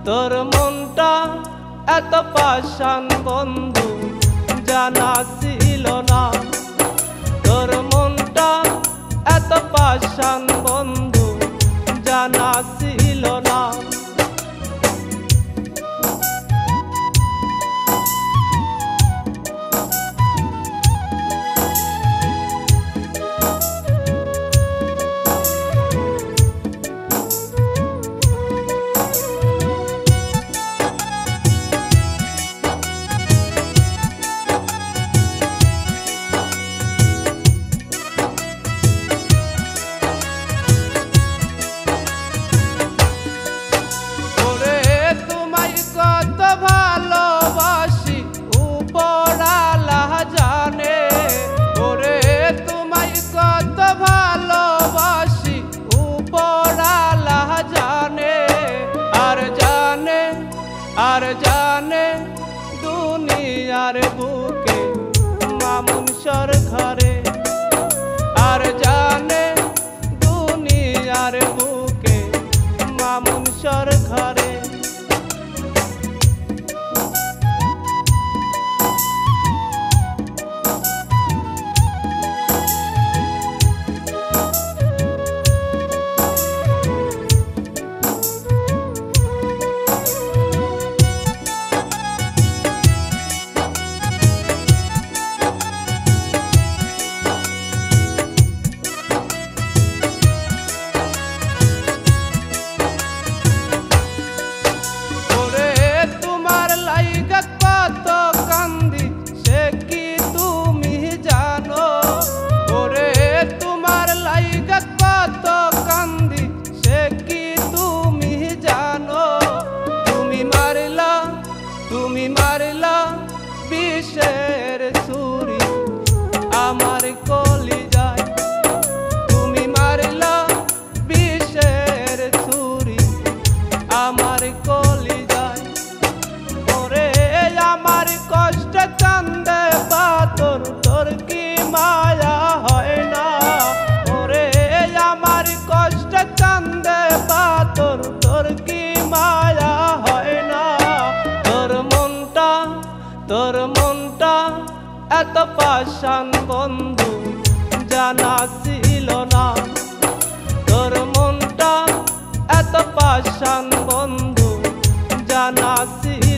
তোর মনটা এত পাষাণ বন্ধু জানা ছিল না। তোর মনটা এত পাষাণ বন্ধু জানা ছিল না। আর জানে দুনিয়ার বুকে মামুনসর ঘরে, আর জানে দুনিয়ার বুকে মামুনসর ঘরে। তুমি মারলা বিষের ছুরি আমার কলিজায়, তুমি মারলা বিষের ছুরি আমার কলিজায়। ওরে আমার কষ্ট কান্দে পাথর, তোর কি মায়া হয় না? ওরে আমার কষ্ট কান্দে পাথর, তোর কি মায়া হয় না? তোর মনটা এত পাষাণ বন্ধু জানা ছিল না। তোর মনটা এত পাষাণ বন্ধু জানা ছিল